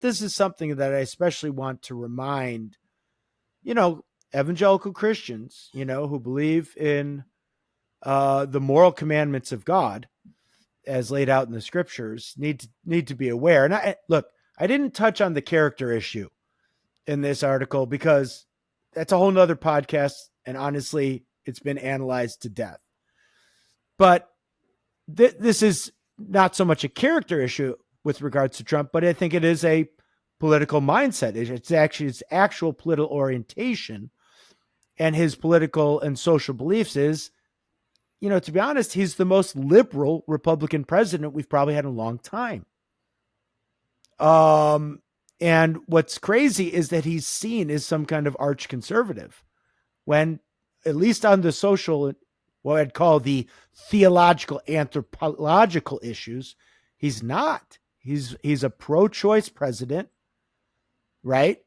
this is something that I especially want to remind, you know, evangelical Christians, you know, who believe in the moral commandments of God as laid out in the scriptures need to be aware. And I didn't touch on the character issue in this article because that's a whole nother podcast. And honestly, it's been analyzed to death. But this is not so much a character issue with regards to Trump, but I think it is a political mindset. It's actually his actual political orientation, and his political and social beliefs is, you know, to be honest, he's the most liberal Republican president we've probably had in a long time. And what's crazy is that he's seen as some kind of arch conservative when, at least on the social, what I'd call the theological, anthropological issues, he's not. He's a pro-choice president, right?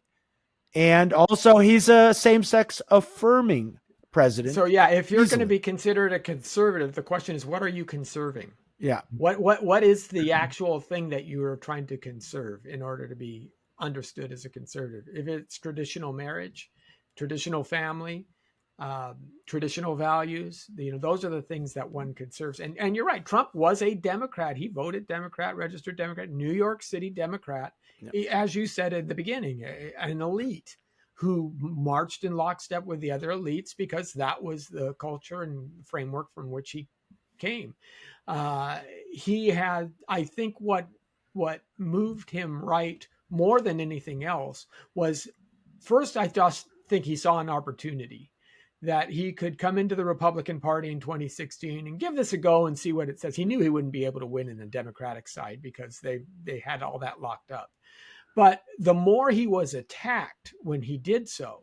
And also he's a same-sex affirming president. So yeah, if you're going to be considered a conservative, the question is, what are you conserving? Yeah. What is the actual thing that you are trying to conserve in order to be understood as a conservative? If it's traditional marriage, traditional family, traditional values, you know, those are the things that one conserves. And you're right. Trump was a Democrat. He voted Democrat, registered Democrat, New York City Democrat. Yeah. As you said at the beginning, an elite who marched in lockstep with the other elites because that was the culture and framework from which he came. He had, I think what moved him right more than anything else was, first, I just think he saw an opportunity that he could come into the Republican Party in 2016 and give this a go and see what it says. He knew he wouldn't be able to win in the Democratic side because they had all that locked up. But the more he was attacked when he did so,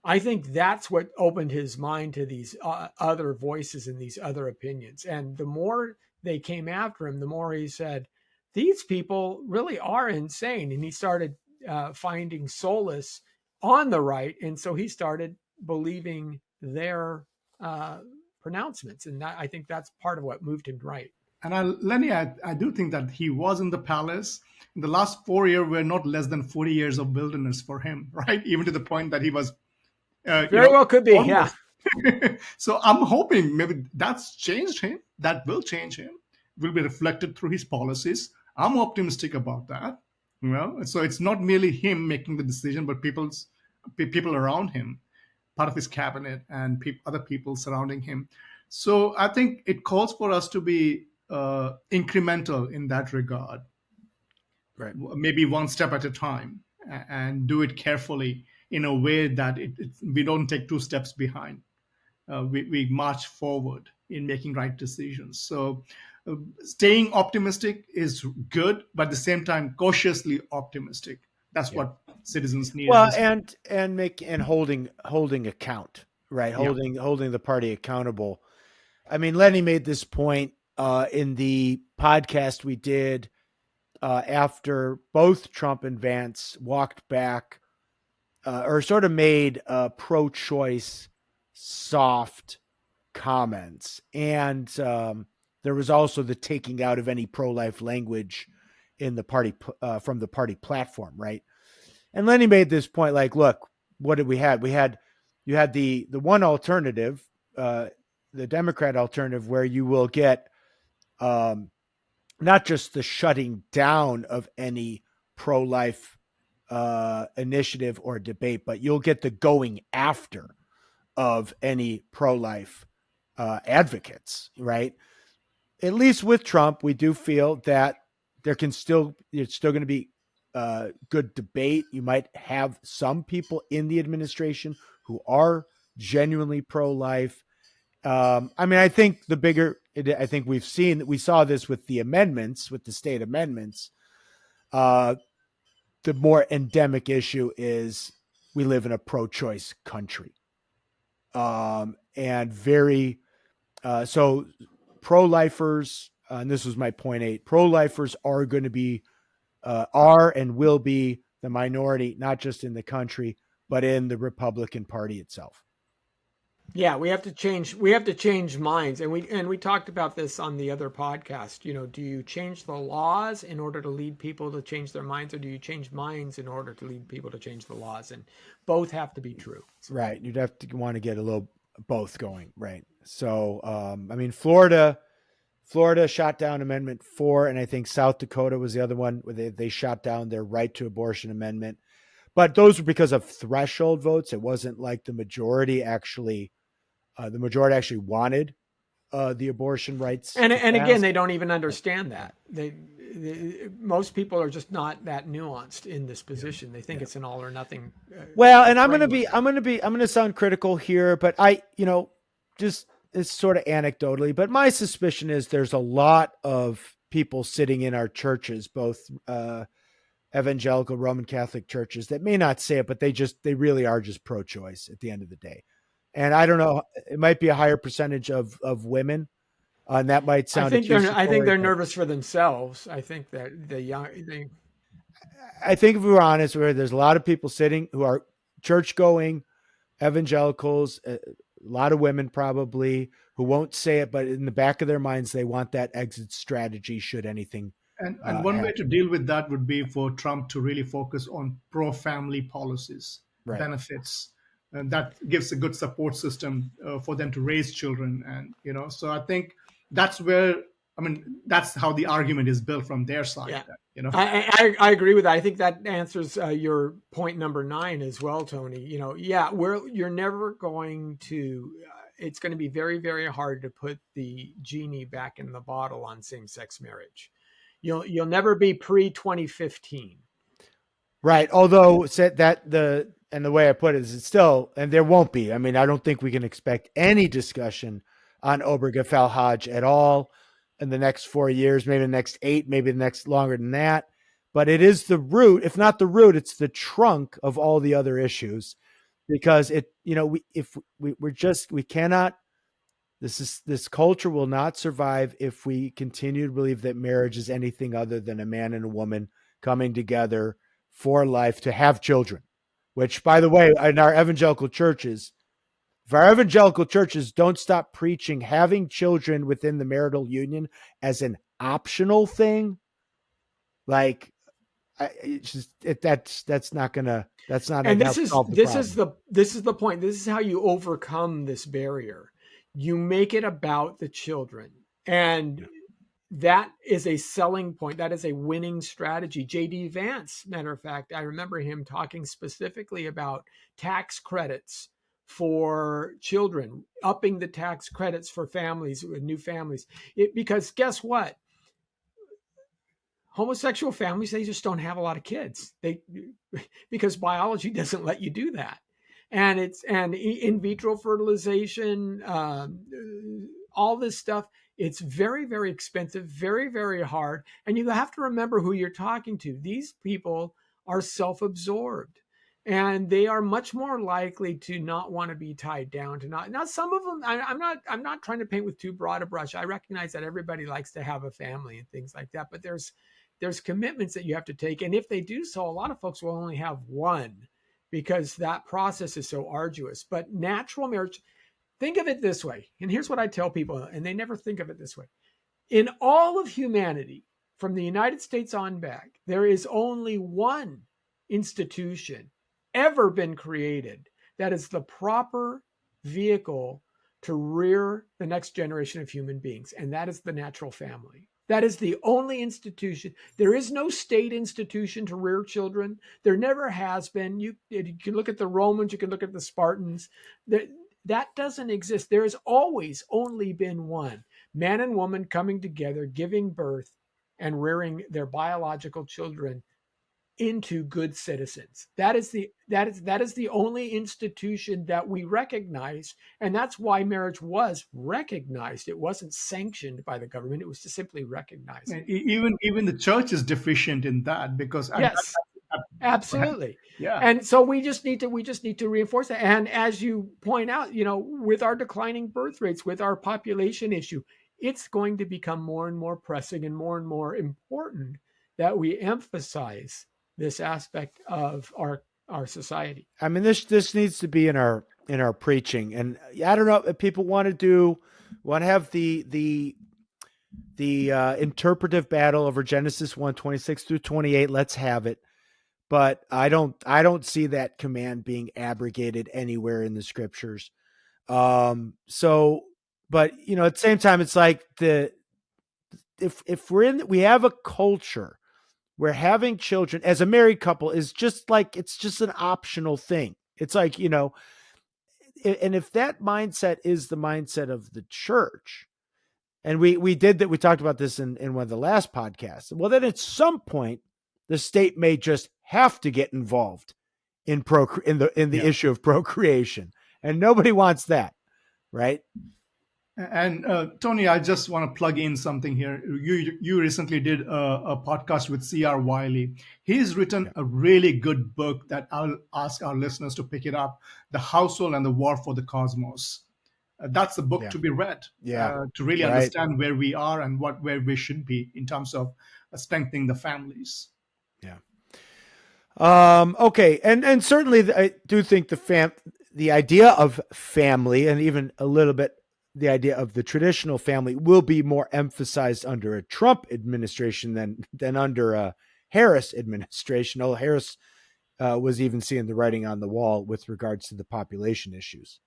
I think that's what opened his mind to these other voices and these other opinions. And the more they came after him, the more he said, these people really are insane. And he started finding solace on the right. And so he started believing their pronouncements. And I think that's part of what moved him right. And Lenny, I do think that he was in the palace. In the last 4 years were not less than 40 years of wilderness for him, right? Even to the point that he was very well could be, almost. Yeah. So I'm hoping maybe that's changed him. That will change him. Will be reflected through his policies. I'm optimistic about that. You know, so it's not merely him making the decision, but people around him, part of his cabinet, and other people surrounding him. So I think it calls for us to be incremental in that regard, right? Maybe one step at a time, and do it carefully in a way that we don't take two steps behind. We march forward in making right decisions. So staying optimistic is good, but at the same time, cautiously optimistic. That's what citizens need. Well, and holding account, right? Holding the party accountable. I mean, Lenny made this point in the podcast we did after both Trump and Vance walked back or sort of made pro-choice soft comments. And there was also the taking out of any pro-life language in the party from the party platform, right? And Lenny made this point, like, look, what did we have? You had the one alternative, the Democrat alternative, where you will get not just the shutting down of any pro-life initiative or debate, but you'll get the going after of any pro-life advocates, right? At least with Trump, we do feel that it's still going to be good debate. You might have some people in the administration who are genuinely pro-life. I mean, I think I think we saw this with the amendments, with the state amendments. The more endemic issue is we live in a pro-choice country. And so pro-lifers, and this was my point 8, pro-lifers are going to be, are and will be the minority, not just in the country, but in the Republican Party itself. Yeah, we have to change minds. And we talked about this on the other podcast. Do you change the laws in order to lead people to change their minds, or do you change minds in order to lead people to change the laws? And both have to be true. So, Right. You'd have to want to get a little both going. Right. So, I mean, Florida shot down Amendment 4, and I think South Dakota was the other one where they shot down their right to abortion amendment. But those were because of threshold votes. It wasn't like the majority actually wanted the abortion rights and to and again, pass. they don't even understand that. Most people are just not that nuanced in this position. They think it's an all or nothing. Well, and framework. I'm going to sound critical here, but just it's sort of anecdotally, but my suspicion is there's a lot of people sitting in our churches, both evangelical Roman Catholic churches, that may not say it, but they really are just pro-choice at the end of the day. And I don't know, it might be a higher percentage of women, and that might sound I think accusatory, they're but nervous for themselves. I think that the young I think if we were honest, where there's a lot of people sitting who are church going evangelicals, a lot of women probably who won't say it, but in the back of their minds, they want that exit strategy should anything And one way to happen. deal with that would be for Trump to really focus on pro-family policies, Right. benefits, and that gives a good support system for them to raise children. And so I think that's where, I mean, that's how the argument is built from their side. yeah. You know, I agree with that. I think that answers your point number 9 as well, Tony. You're never going to. It's going to be very, very hard to put the genie back in the bottle on same-sex marriage. You'll never be pre-2015. Right. Although said that the way I put it is it's still, and there won't be. I mean, I don't think we can expect any discussion on Obergefell at all in the next 4 years, maybe the next 8, maybe the next longer than that. But it is the root, if not the root, it's the trunk of all the other issues, because we cannot. This culture will not survive if we continue to believe that marriage is anything other than a man and a woman coming together for life to have children. Which, by the way, in our evangelical churches, if our evangelical churches don't stop preaching having children within the marital union as an optional thing, like that's not gonna And help solve the problem. this is the point. This is how you overcome this barrier. You make it about the children, and that is a selling point. That is a winning strategy. J.D. Vance, matter of fact, I remember him talking specifically about tax credits for children, upping the tax credits for families with new families. Because guess what? Homosexual families, they just don't have a lot of kids. Because biology doesn't let you do that. And in vitro fertilization, all this stuff. It's very, very expensive, very, very hard. And you have to remember who you're talking to. These people are self-absorbed, and they are much more likely to not want to be tied down to not. Now, some of them, I'm not trying to paint with too broad a brush. I recognize that everybody likes to have a family and things like that, but there's commitments that you have to take. And if they do so, a lot of folks will only have one because that process is so arduous. But natural marriage, think of it this way. And here's what I tell people, and they never think of it this way. In all of humanity, from the United States on back, there is only one institution ever been created that is the proper vehicle to rear the next generation of human beings, and that is the natural family. That is the only institution. There is no state institution to rear children. There never has been. You can look at the Romans, you can look at the Spartans. That doesn't exist. There has always only been one: man and woman coming together, giving birth, and rearing their biological children into good citizens. That is the only institution that we recognize, and that's why marriage was recognized. It wasn't sanctioned by the government; it was just simply recognized. and even the church is deficient in that because at Yes, that, absolutely. yeah. And so we just need to reinforce that. And as you point out, with our declining birth rates, with our population issue, it's going to become more and more pressing and more important that we emphasize this aspect of our our society. I mean, this needs to be in our preaching, and I don't know if people want to have the interpretive battle over Genesis 1:26 through 28. Let's have it, but I don't see that command being abrogated anywhere in the scriptures. So, but at the same time, it's like if we have a culture where having children as a married couple is just like, it's just an optional thing. It's like, and if that mindset is the mindset of the church, and we talked about this in one of the last podcasts, well, then at some point the state may just have to get involved in the issue of procreation, and nobody wants that, right? And Tony, I just want to plug in something here. You recently did a podcast with C.R. Wiley. He's written a really good book that I'll ask our listeners to pick it up: "The Household and the War for the Cosmos." That's a book to be read, to really understand where we are and where we should be in terms of strengthening the families. Yeah. Okay, and certainly I do think the idea of family, and even a little bit the idea of the traditional family, will be more emphasized under a Trump administration than under a Harris administration. Harris was even seeing the writing on the wall with regards to the population issues.